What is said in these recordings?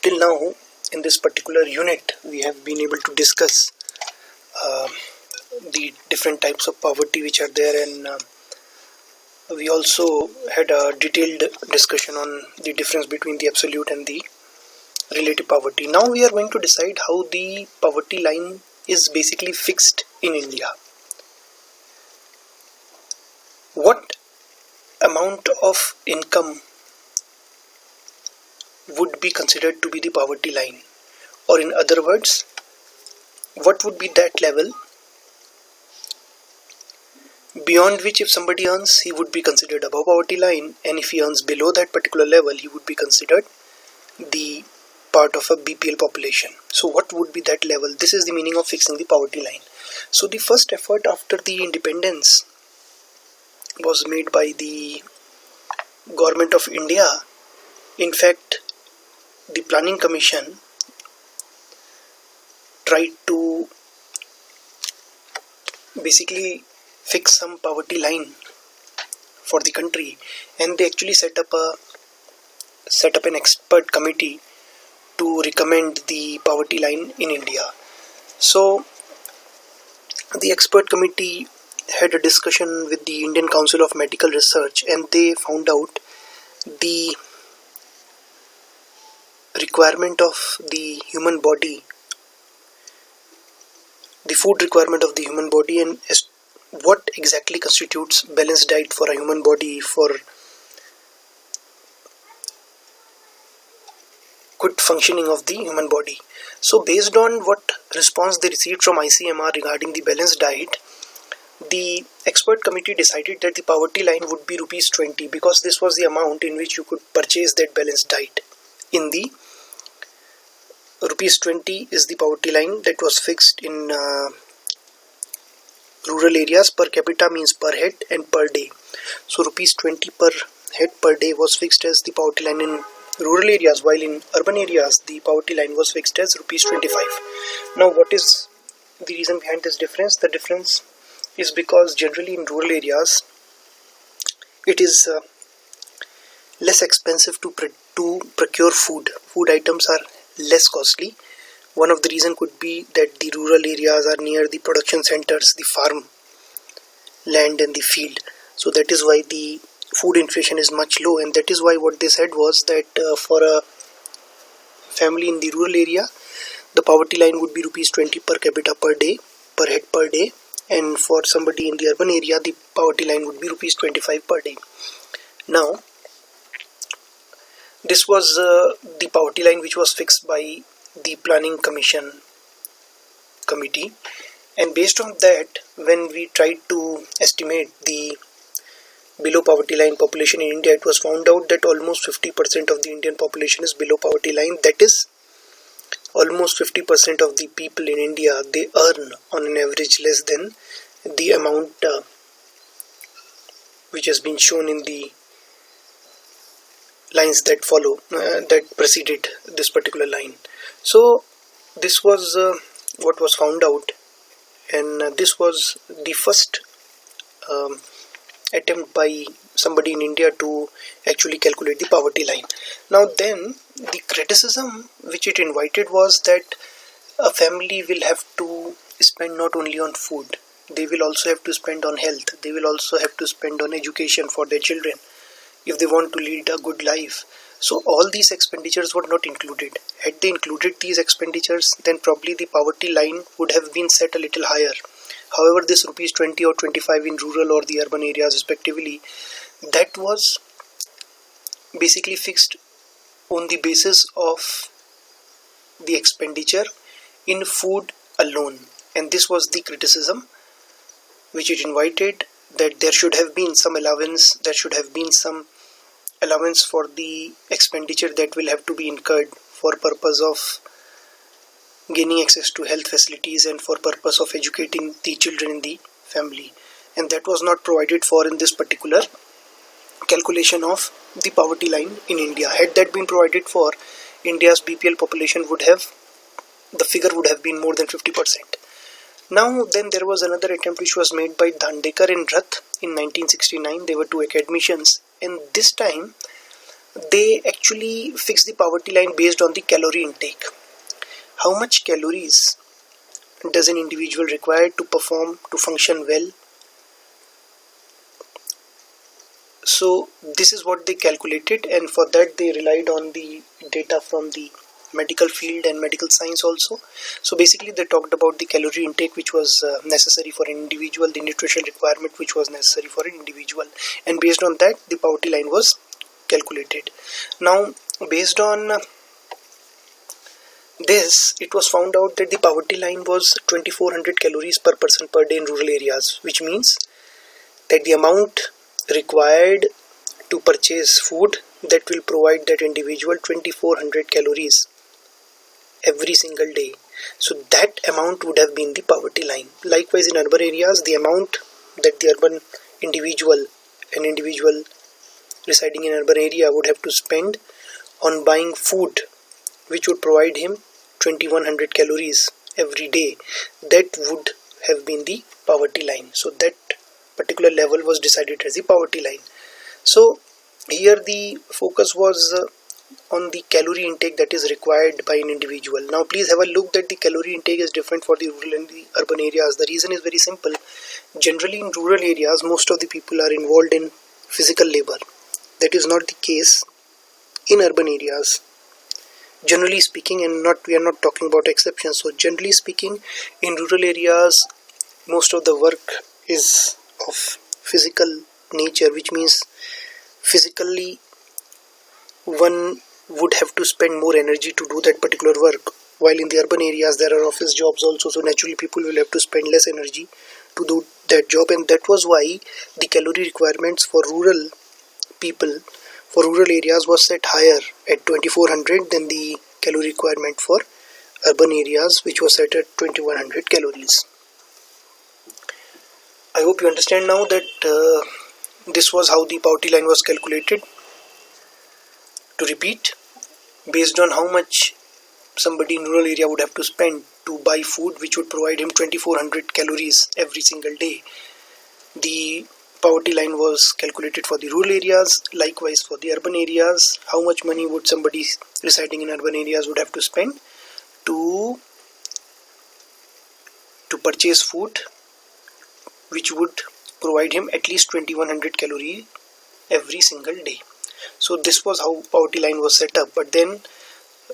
till now in this particular unit we have been able to discuss the different types of poverty which are there, and we also had a detailed discussion on the difference between the absolute and the relative poverty. Now we are going to decide how the poverty line is basically fixed in India. What amount of income would be considered to be the poverty line, or in other words, what would be that level beyond which if somebody earns, he would be considered above poverty line, and if he earns below that particular level, he would be considered the part of a BPL population. So what would be that level? This is the meaning of fixing the poverty line. So the first effort after the independence was made by the government of India. In fact, the planning commission tried to basically fix some poverty line for the country, and they actually set up an expert committee to recommend the poverty line in India. So the expert committee had a discussion with the Indian Council of Medical Research, and they found out the requirement of the human body, the food requirement of the human body, and what exactly constitutes balanced diet for a human body for good functioning of the human body. So based on what response they received from ICMR regarding the balanced diet, the expert committee decided that the poverty line would be rupees 20, because this was the amount in which you could purchase that balanced diet. In the rupees 20 is the poverty line that was fixed in rural areas. Per capita means per head and per day. So rupees 20 per head per day was fixed as the poverty line in rural areas, while in urban areas the poverty line was fixed as rupees 25. Now what is the reason behind this difference? The difference is because generally in rural areas it is less expensive to procure food. Food items are less costly. One of the reasons could be that the rural areas are near the production centers, the farm land and the field. So that is why the food inflation is much low, and that is why what they said was that for a family in the rural area, the poverty line would be rupees 20 per capita per day, per head per day, and for somebody in the urban area, the poverty line would be rupees 25 per day. Now, this was the poverty line which was fixed by the planning committee, and based on that, when we tried to estimate the below poverty line population in India, it was found out that almost 50% of the Indian population is below poverty line. That is, almost 50% of the people in India, they earn on an average less than the amount which has been shown in the lines that follow, that preceded this particular line. So this was what was found out, and this was the first attempt by somebody in India to actually calculate the poverty line. Now then, the criticism which it invited was that a family will have to spend not only on food, they will also have to spend on health, they will also have to spend on education for their children if they want to lead a good life. So all these expenditures were not included. Had they included these expenditures, then probably the poverty line would have been set a little higher. However, this rupees 20 or 25 in rural or the urban areas respectively, that was basically fixed on the basis of the expenditure in food alone. And this was the criticism which it invited, that there should have been some allowance, for the expenditure that will have to be incurred for purpose of gaining access to health facilities and for purpose of educating the children in the family, and that was not provided for in this particular calculation of the poverty line in India. Had that been provided for, India's BPL population the figure would have been more than 50%. Now then, there was another attempt which was made by Dandekar and Rath in 1969. They were two academicians, and this time They actually fixed the poverty line based on the calorie intake. How much calories does an individual require to function well? So this is what they calculated, and for that they relied on the data from the medical field and medical science also. So basically they talked about the calorie intake which was necessary for an individual, the nutrition requirement which was necessary for an individual, and based on that the poverty line was calculated. Now based on this, it was found out that the poverty line was 2400 calories per person per day in rural areas, which means that the amount required to purchase food that will provide that individual 2400 calories every single day. So that amount would have been the poverty line. Likewise, in urban areas, the amount that the an individual residing in urban area would have to spend on buying food which would provide him 2100 calories every day, that would have been the poverty line. So that particular level was decided as the poverty line. So here the focus was on the calorie intake that is required by an individual. Now please have a look that the calorie intake is different for the rural and the urban areas. The reason is very simple. Generally in rural areas, most of the people are involved in physical labor. That is not the case in urban areas. Generally speaking, and we are not talking about exceptions. So generally speaking, in rural areas, most of the work is of physical nature, which means physically one would have to spend more energy to do that particular work, while in the urban areas there are office jobs also, so naturally people will have to spend less energy to do that job, and that was why the calorie requirements for rural people, for rural areas, was set higher at 2400 than the calorie requirement for urban areas, which was set at 2100 calories. I hope you understand now that this was how the poverty line was calculated. To repeat, based on how much somebody in rural area would have to spend to buy food which would provide him 2400 calories every single day, the poverty line was calculated for the rural areas. Likewise for the urban areas, how much money would somebody residing in urban areas would have to spend to purchase food which would provide him at least 2100 calories every single day. So this was how poverty line was set up. But then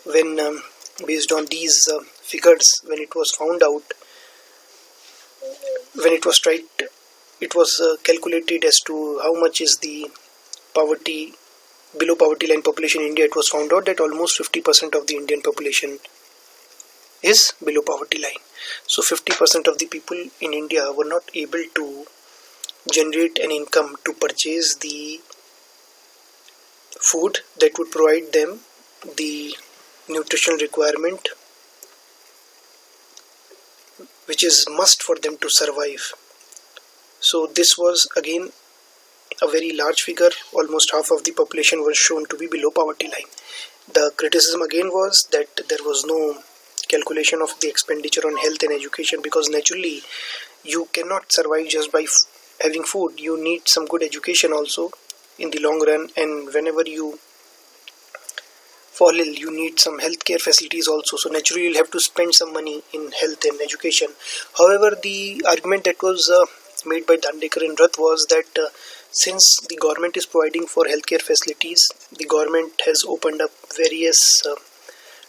when based on these figures, when it was found out, when it was tried, it was calculated as to how much is the poverty, below poverty line population in India. It was found out that almost 50% of the Indian population is below poverty line. So 50% of the people in India were not able to generate an income to purchase the food that would provide them the nutritional requirement which is must for them to survive. So this was again a very large figure. Almost half of the population was shown to be below poverty line. The criticism again was that there was no calculation of the expenditure on health and education, because naturally you cannot survive just by having food. You need some good education also in the long run, and whenever you fall ill, you need some healthcare facilities also. So naturally you'll have to spend some money in health and education. However, the argument that was made by Dandekar and Rath was that since the government is providing for healthcare facilities, the government has opened up various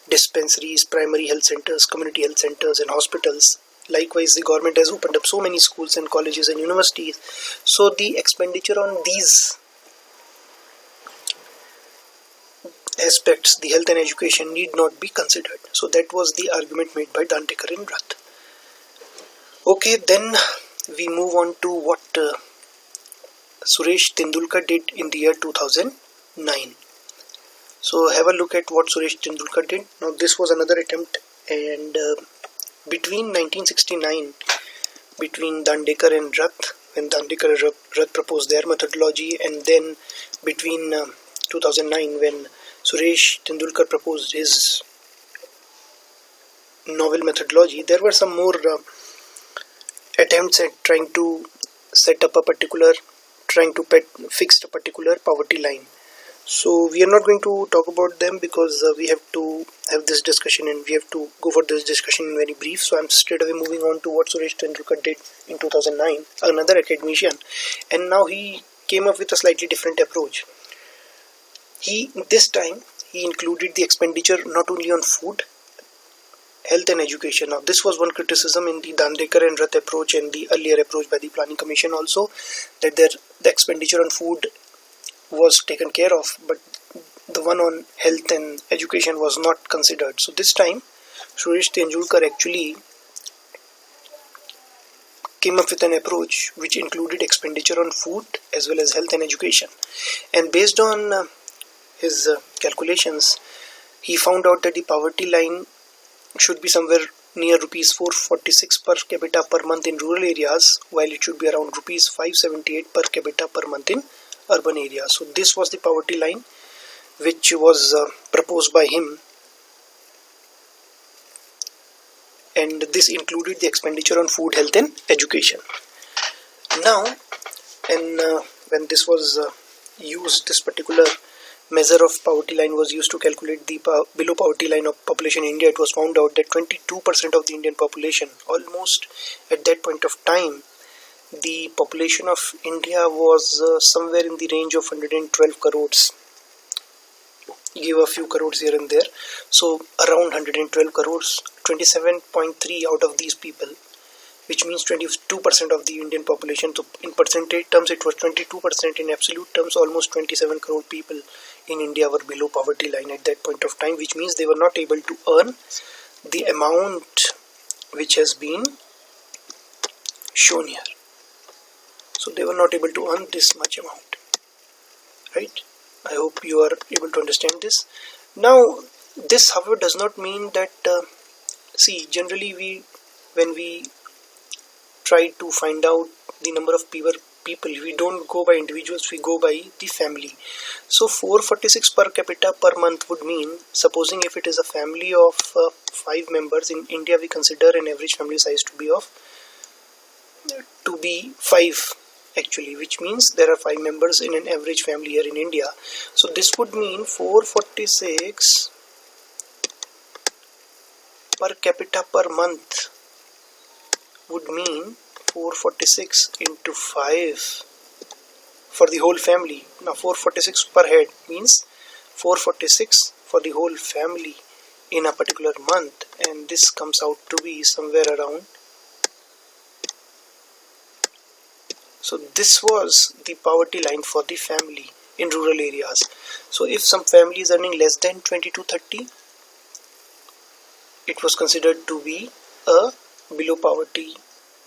dispensaries, primary health centers, community health centers and hospitals. Likewise, the government has opened up so many schools and colleges and universities. So the expenditure on these aspects, the health and education, need not be considered. So that was the argument made by Dandekar and Rath. Okay, then we move on to what Suresh Tendulkar did in the year 2009. So have a look at what Suresh Tendulkar did. Now this was another attempt, and between 1969, between Dandekar and Rath, when Dandekar and Rath proposed their methodology, and then between 2009 when Suresh Tendulkar proposed his novel methodology, there were some more attempts at trying to set up a particular, fix a particular poverty line. So we are not going to talk about them because we have to have this discussion and we have to go for this discussion in very brief. So I'm straight away moving on to what Suresh Tendulkar did in 2009, another academician, and now he came up with a slightly different approach. This time he included the expenditure not only on food, health and education. Now this was one criticism in the Dandekar and Rath approach and the earlier approach by the Planning Commission also, that the expenditure on food was taken care of, but the one on health and education was not considered. So this time Suresh Tendulkar actually came up with an approach which included expenditure on food as well as health and education, and based on his calculations, he found out that the poverty line should be somewhere near rupees 446 per capita per month in rural areas, while it should be around rupees 578 per capita per month in urban areas. So this was the poverty line which was proposed by him, and this included the expenditure on food, health and education. Now, and when this was used, this particular measure of poverty line was used to calculate the below poverty line of population in India, it was found out that 22% of the Indian population, almost at that point of time, the population of India was somewhere in the range of 112 crores. Give a few crores here and there. So around 112 crores, 27.3 out of these people, which means 22% of the Indian population. So in percentage terms it was 22%, in absolute terms almost 27 crore people in India were below poverty line at that point of time, which means they were not able to earn the amount which has been shown here. So they were not able to earn this much amount, right? I hope you are able to understand this. Now this however does not mean that generally when we try to find out the number of people, we don't go by individuals, we go by the family. So 446 per capita per month would mean, supposing if it is a family of 5 members, in India we consider an average family size to be 5 actually, which means there are 5 members in an average family here in India. So this would mean 446 per capita per month would mean 446 into 5 for the whole family. Now 446 per head means 446 for the whole family in a particular month, and this comes out to be somewhere around. So this was the poverty line for the family in rural areas. So if some family is earning less than 20 to 30, it was considered to be a below poverty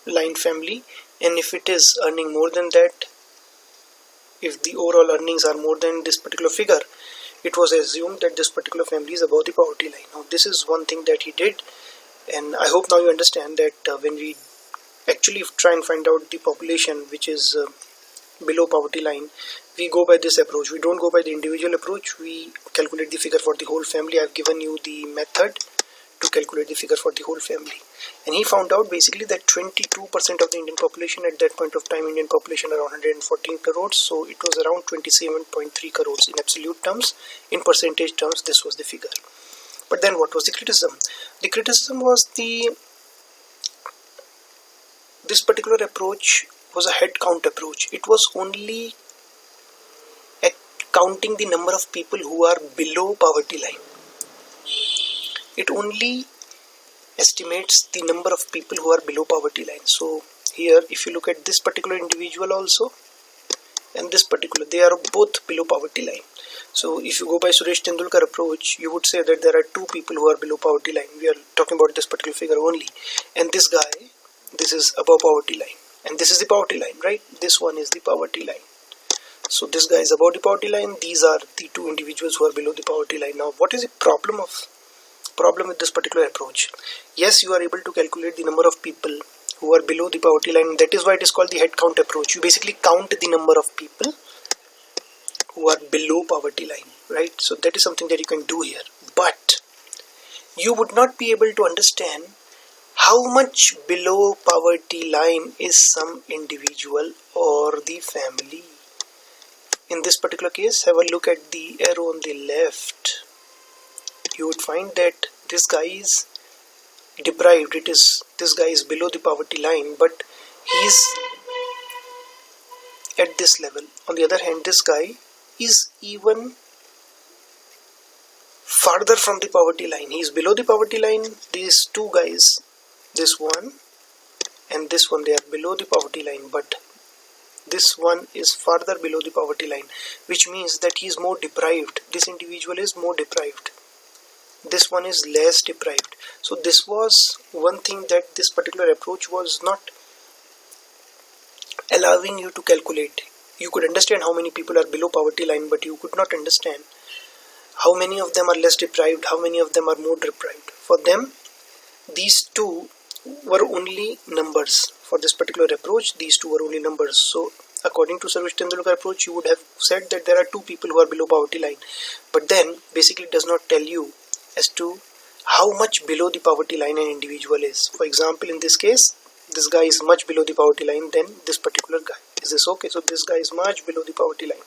line family, and if it is earning more than that, if the overall earnings are more than this particular figure, it was assumed that this particular family is above the poverty line. Now this is one thing that he did, and I hope now you understand that when we actually try and find out the population which is below poverty line, we go by this approach. We don't go by the individual approach, we calculate the figure for the whole family. I've given you the method to calculate the figure for the whole family, and he found out basically that 22% of the Indian population at that point of time, Indian population around 114 crores, so it was around 27.3 crores in absolute terms. In percentage terms, this was the figure. But then what was the criticism? The criticism was this particular approach was a head count approach. It was only counting the number of people who are below poverty line. It only estimates the number of people who are below poverty line. So here if you look at this particular individual also and this particular, they are both below poverty line. So if you go by Suresh Tendulkar approach, you would say that there are 2 people who are below poverty line. We are talking about this particular figure only, and this guy, this is above poverty line, and this is the poverty line, right? This one is the poverty line. So this guy is above the poverty line, these are the 2 individuals who are below the poverty line. Now what is the problem with this particular approach? Yes, you are able to calculate the number of people who are below the poverty line. That is why it is called the head count approach. You basically count the number of people who are below poverty line, right? So that is something that you can do here, but you would not be able to understand how much below poverty line is some individual or the family. in this particular case, have a look at the arrow on the left. You would find that this guy is deprived. This guy is below the poverty line, but he's at this level. On the other hand, this guy is even farther from the poverty line. He is below the poverty line. These two guys, this one and this one, they are below the poverty line, but this one is farther below the poverty line, which means that he is more deprived. This individual is more deprived. This one is less deprived. So this was one thing that this particular approach was not allowing you to calculate. You could understand how many people are below poverty line, but you could not understand how many of them are less deprived, how many of them are more deprived. For them, these two were only numbers. For this particular approach, these two were only numbers. So according to Suresh Tendulkar approach, you would have said that there are two people who are below poverty line, but then basically it does not tell you as to how much below the poverty line an individual is. For example, in this case, this guy is much below the poverty line than this particular guy. Is this okay? So this guy is much below the poverty line,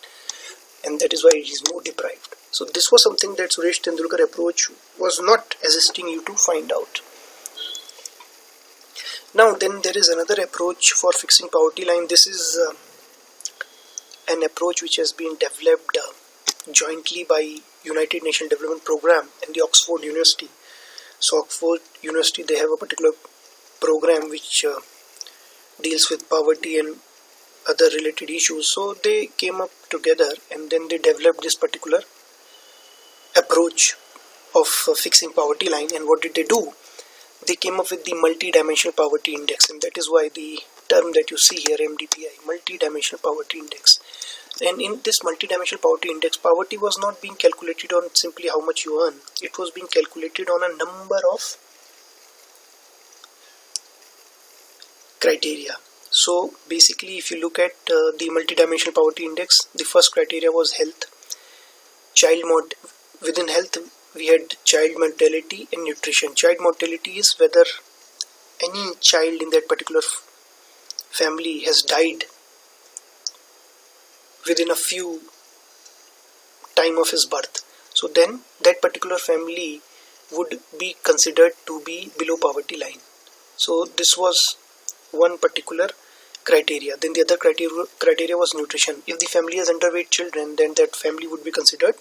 and that is why he is more deprived. So this was something that Suresh Tendulkar approach was not assisting you to find out. Now then there is another approach for fixing poverty line. This is an approach which has been developed jointly by United Nations Development Program and the Oxford University. So Oxford University, they have a particular program which deals with poverty and other related issues. So they came up together and then they developed this particular approach of fixing poverty line. And what did they do? They came up with the multi-dimensional poverty index, and that is why the term that you see here, MDPI, multi-dimensional poverty index. And in this multi-dimensional poverty index, poverty was not being calculated on simply how much you earn. It was being calculated on a number of criteria. So basically, if you look at the multi-dimensional poverty index, the first criteria was health. Within health, we had child mortality and nutrition. Child mortality is whether any child in that particular family has died within a few time of his birth. So then that particular family would be considered to be below poverty line. So this was one particular criteria. Then the other criteria was nutrition. If the family has underweight children, then that family would be considered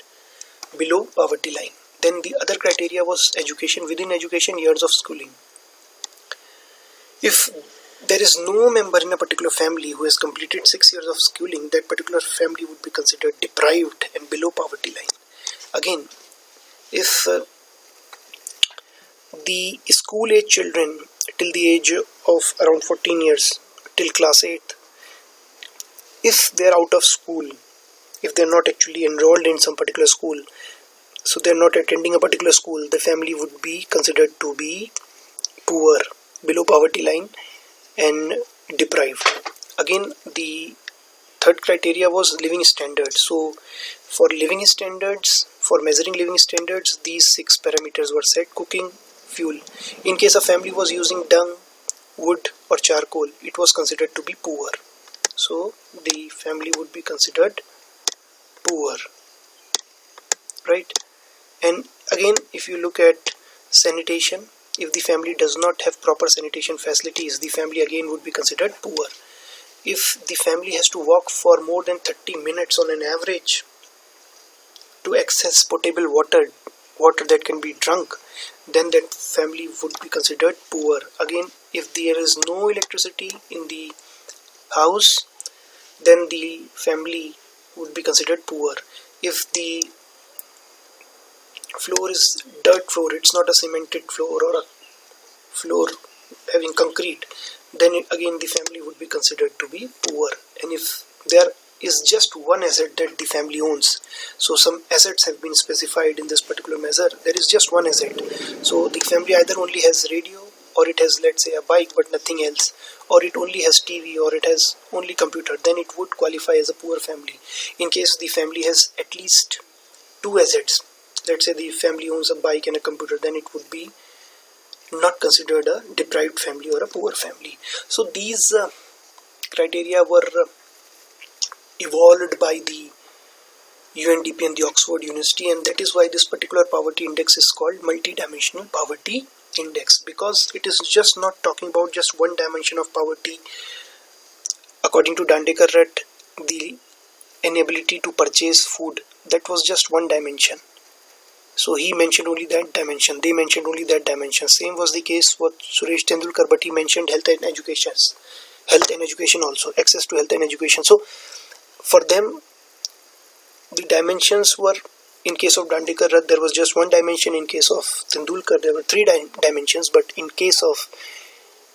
below poverty line. Then the other criteria was education. Within education, years of schooling. If there is no member in a particular family who has completed 6 years of schooling, that particular family would be considered deprived and below poverty line. Again, if the school age children till the age of around 14 years, till class 8, if they are out of school, if they are not actually enrolled in some particular school, so they are not attending a particular school, the family would be considered to be poor, below poverty line and deprived. Again, the third criteria was living standards. So for living standards, for measuring living standards, these 6 parameters were set: cooking, fuel. In case a family was using dung, wood or charcoal, it was considered to be poor. So the family would be considered poor, right? And again, if you look at sanitation, if the family does not have proper sanitation facilities, the family again would be considered poor. If the family has to walk for more than 30 minutes on an average to access potable water that can be drunk, then that family would be considered poor. Again, if there is no electricity in the house, then the family would be considered poor. If the floor is dirt floor, it's not a cemented floor or a floor having concrete, then again the family would be considered to be poor. And if there is just one asset that the family owns, so some assets have been specified in this particular measure, there is just one asset, so the family either only has radio, or it has, let's say, a bike but nothing else, or it only has TV, or it has only computer, then it would qualify as a poor family. In case the family has at least 2 assets, let's say the family owns a bike and a computer, then it would be not considered a deprived family or a poor family. So these criteria were evolved by the UNDP and the Oxford University, and that is why this particular poverty index is called multidimensional poverty index, because it is just not talking about just one dimension of poverty. According to Dandekar, the inability to purchase food, that was just one dimension. So he mentioned only that dimension, they mentioned only that dimension. Same was the case with Suresh Tendulkar, but he mentioned health and education also, access to health and education. So for them, the dimensions were, in case of Dandekar, there was just one dimension. In case of Tendulkar, there were three dimensions. But in case of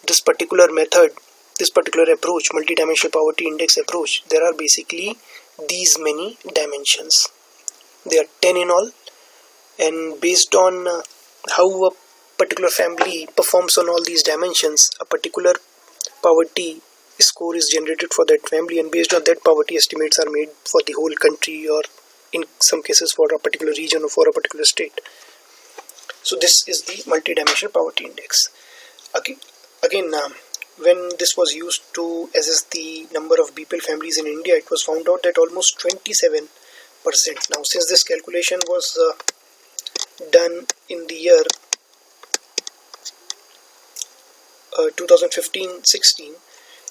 this particular method, this particular approach, multidimensional poverty index approach, there are basically these many dimensions. There are 10 in all, and based on how a particular family performs on all these dimensions, a particular poverty score is generated for that family, and based on that, poverty estimates are made for the whole country, or in some cases for a particular region or for a particular state. So this is the multidimensional poverty index. Again, when this was used to assess the number of BPL families in India, it was found out that almost 27%. Now, since this calculation was done in the year 2015-16,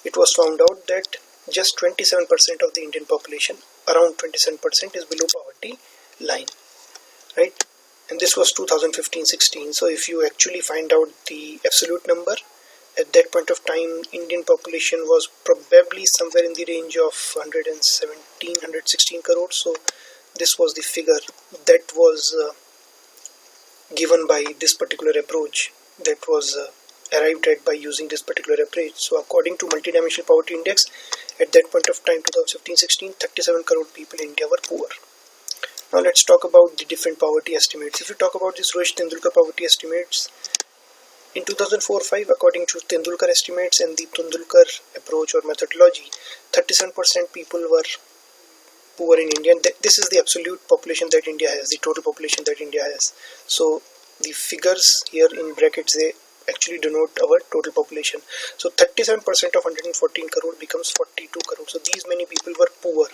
it was found out that just 27% of the Indian population, around 27%, is below poverty line, right? And this was 2015-16. So if you actually find out the absolute number, at that point of time, Indian population was probably somewhere in the range of 116 crores. So this was the figure that was given by this particular approach, that was arrived at by using this particular approach. So according to multidimensional poverty index, at that point of time, 2015-16, 37 crore people in India were poor. Now let's talk about the different poverty estimates. If you talk about the Suresh Tendulkar poverty estimates, in 2004-5, according to Tendulkar estimates and the Tendulkar approach or methodology, 37% people were poor in India. And this is the absolute population that India has, the total population that India has. So the figures here in brackets, they actually denote our total population. So 37% of 114 crore becomes 42 crore. So these many people were poor.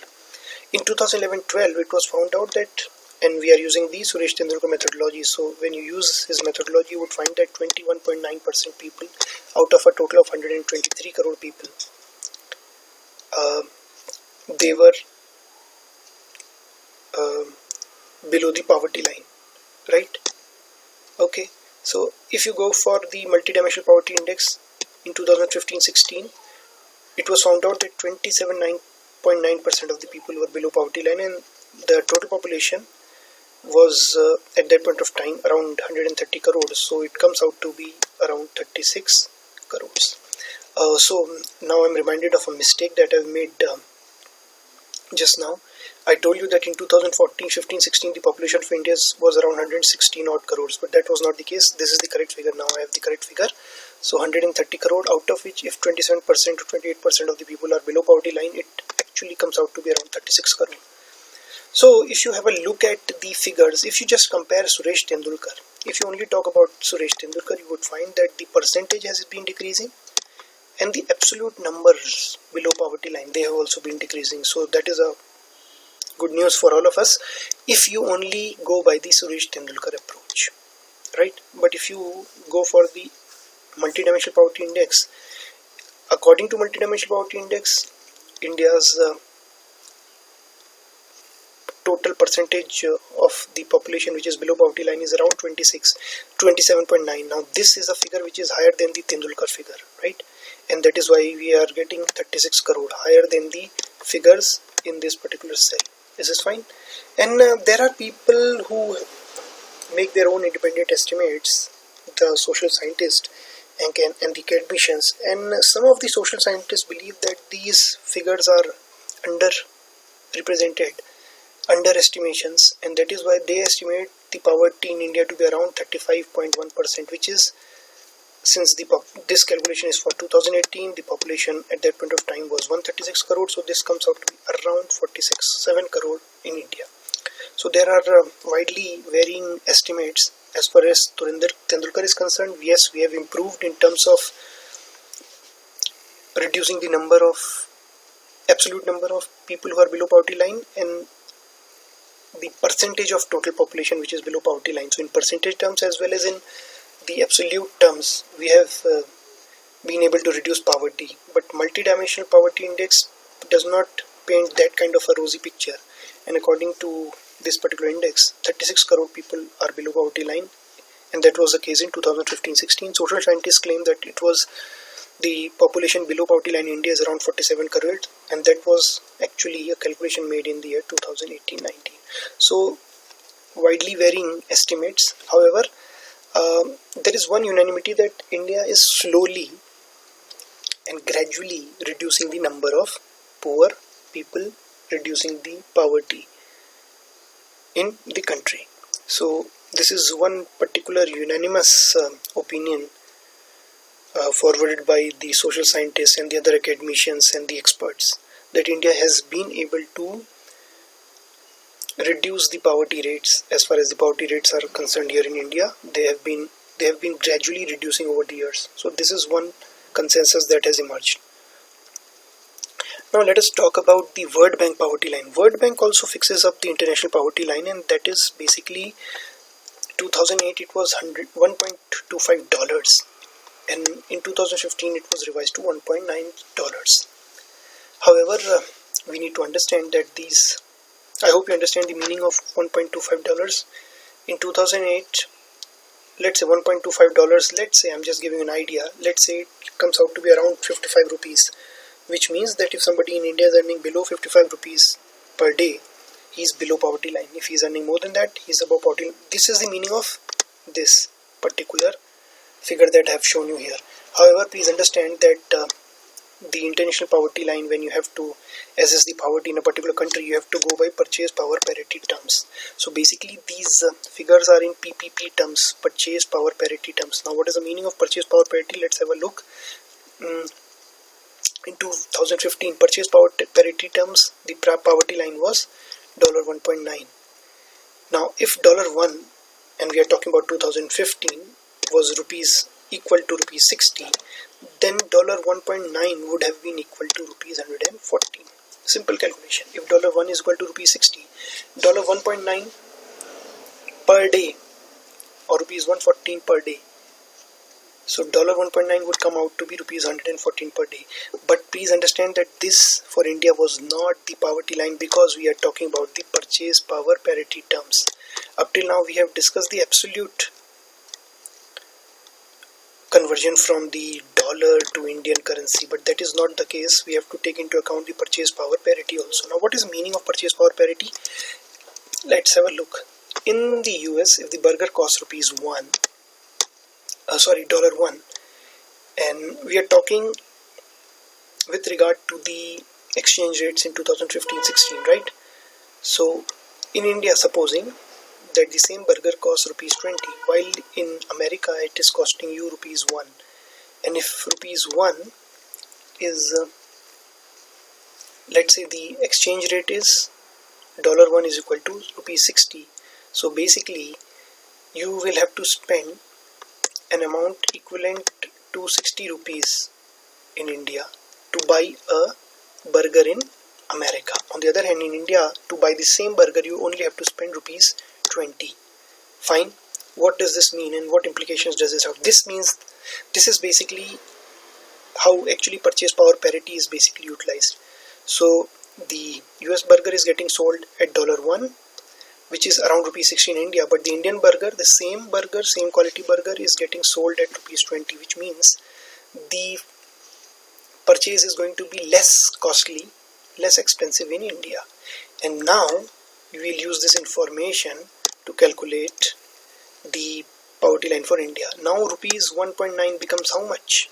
In 2011-12, it was found out that, and we are using the Suresh Tendulkar methodology. So when you use his methodology, you would find that 21.9% people out of a total of 123 crore people, they were below the poverty line, right? Okay. So if you go for the multidimensional poverty index in 2015-16, it was found out that 27.9% of the people were below poverty line, and the total population was at that point of time around 130 crores. So it comes out to be around 36 crores. So now I'm reminded of a mistake that I've made just now. I told you that in 2014-15-16 the population of India was around 116 odd crores, but that was not the case. This is the correct figure. Now I have the correct figure. So 130 crore, out of which if 27% to 28% of the people are below poverty line, it actually comes out to be around 36 crore. So if you have a look at the figures, if you just compare Suresh Tendulkar, if you only talk about Suresh Tendulkar, you would find that the percentage has been decreasing, and the absolute numbers below poverty line, they have also been decreasing. So that is a good news for all of us if you only go by the Suresh Tendulkar approach, right? But if you go for the multidimensional poverty index, according to multidimensional poverty index, India's total percentage of the population which is below poverty line is around 27.9. Now this is a figure which is higher than the Tendulkar figure, right? And that is why we are getting 36 crore, higher than the figures in this particular cell. This is fine. And there are people who make their own independent estimates, the social scientists and the academicians, and some of the social scientists believe that these figures are underrepresented, underestimations, and that is why they estimate the poverty in India to be around 35.1%, which is, since this calculation is for 2018, the population at that point of time was 136 crore, so this comes out to be around 7 crore in India. So there are widely varying estimates. As far as Tendulkar is concerned, yes, we have improved in terms of reducing the absolute number of people who are below poverty line, and the percentage of total population which is below poverty line. So in percentage terms as well as in the absolute terms, we have been able to reduce poverty. But multidimensional poverty index does not paint that kind of a rosy picture. And according to this particular index, 36 crore people are below poverty line, and that was the case in 2015-16. Social scientists claim that it was the population below poverty line in India is around 47 crore, and that was actually a calculation made in the year 2018-19. So widely varying estimates. However, there is one unanimity that India is slowly and gradually reducing the number of poor people, reducing the poverty in the country. So this is one particular unanimous opinion forwarded by the social scientists and the other academicians and the experts, that India has been able to reduce the poverty rates. As far as the poverty rates are concerned here in India, they have been gradually reducing over the years. So this is one consensus that has emerged. Now let us talk about the World Bank poverty line. World Bank also fixes up the international poverty line, and that is basically 2008 it was $1.25, and in 2015 it was revised to $1.9. However, we need to understand that these, I hope you understand the meaning of $1.25. In 2008, let's say $1.25, let's say, I'm just giving an idea, let's say it comes out to be around 55 rupees, which means that if somebody in India is earning below 55 rupees per day, he is below poverty line. If he is earning more than that, he is above poverty line. This is the meaning of this particular figure that I have shown you here. However, please understand that the international poverty line, when you have to assess the poverty in a particular country, you have to go by purchase power parity terms. So basically these figures are in PPP terms, purchase power parity terms. Now what is the meaning of purchase power parity? Let's have a look. In 2015 purchase power parity terms, the poverty line was $1.9. Now if $1, and we are talking about 2015, was rupees equal to rupees 60, then $1.9 would have been equal to rupees 114. Simple calculation. If $1 is equal to rupees 60, $1.9 per day or rupees 114 per day. So $1.9 would come out to be rupees 114 per day. But please understand that this for India was not the poverty line, because we are talking about the purchase power parity terms. Up till now we have discussed the absolute conversion from the dollar to Indian currency, but that is not the case. We have to take into account the purchase power parity also. Now what is the meaning of purchase power parity? Let's have a look. In the US, if the burger costs $1, and we are talking with regard to the exchange rates in 2015-16, right? So in India, supposing that the same burger costs rupees 20, while in America it is costing you rupees 1, and if rupees 1 is let's say the exchange rate is $1 is equal to rupees 60, so basically you will have to spend an amount equivalent to 60 rupees in India to buy a burger in America. On the other hand, in India, to buy the same burger you only have to spend rupees 20. Fine. What does this mean and what implications does this have? This means, this is basically how actually purchase power parity is basically utilized. So the US burger is getting sold at $1, which is around rupees 60 in India, but the Indian burger, the same burger, same quality burger, is getting sold at rupees 20, which means the purchase is going to be less costly, less expensive in India. And now we will use this information to calculate the poverty line for India. Now rupees 1.9 becomes how much?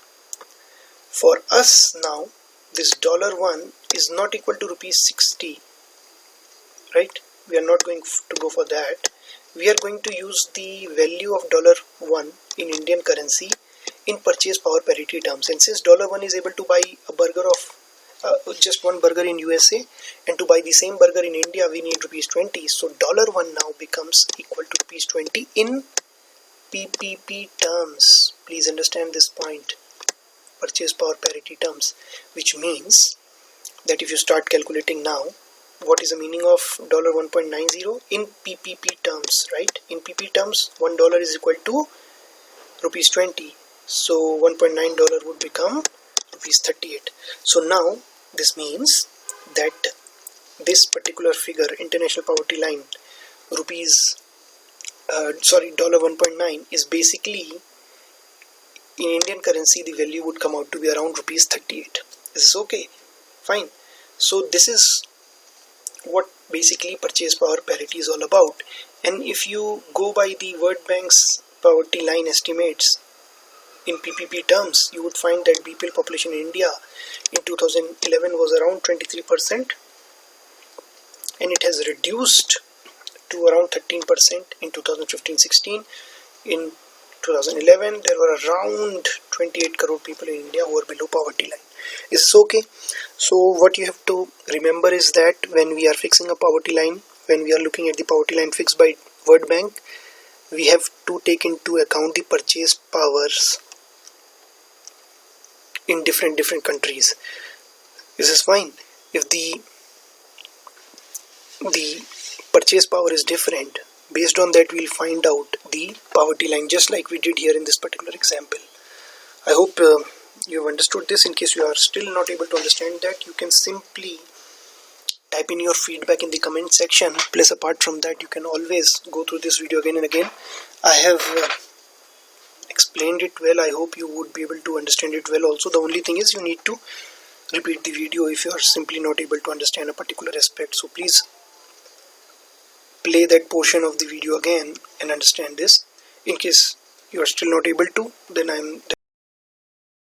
For us now, this $1 is not equal to rupees 60, right? We are not going to go for that. We are going to use the value of $1 in Indian currency in purchase power parity terms. And since $1 is able to buy a burger of just one burger in USA, and to buy the same burger in India we need rupees 20. So $1 now becomes equal to rupees 20 in PPP terms. Please understand this point, purchase power parity terms, which means that if you start calculating now, what is the meaning of $1.90 in PPP terms, right? In PP terms, $1 is equal to rupees 20. So $1.9 would become rupees 38. So now this means that this particular figure, international poverty line, $1.9 is basically, in Indian currency, the value would come out to be around rupees 38. Is this okay? Fine. So this is what basically purchase power parity is all about. And if you go by the World Bank's poverty line estimates in PPP terms, you would find that BPL population in India in 2011 was around 23%, and it has reduced to around 13% in 2015-16. In 2011, there were around 28 crore people in India who were below poverty line. Is this okay? So what you have to remember is that when we are fixing a poverty line, when we are looking at the poverty line fixed by World Bank, we have to take into account the purchase powers in different countries. Is this fine? If the purchase power is different, based on that we'll find out the poverty line, just like we did here in this particular example. I hope you have understood this. In case you are still not able to understand that, you can simply type in your feedback in the comment section. Plus apart from that, you can always go through this video again and again. I have explained it well. I hope you would be able to understand it well also. The only thing is you need to repeat the video if you are simply not able to understand a particular aspect. So please play that portion of the video again and understand this. In case you are still not able to, then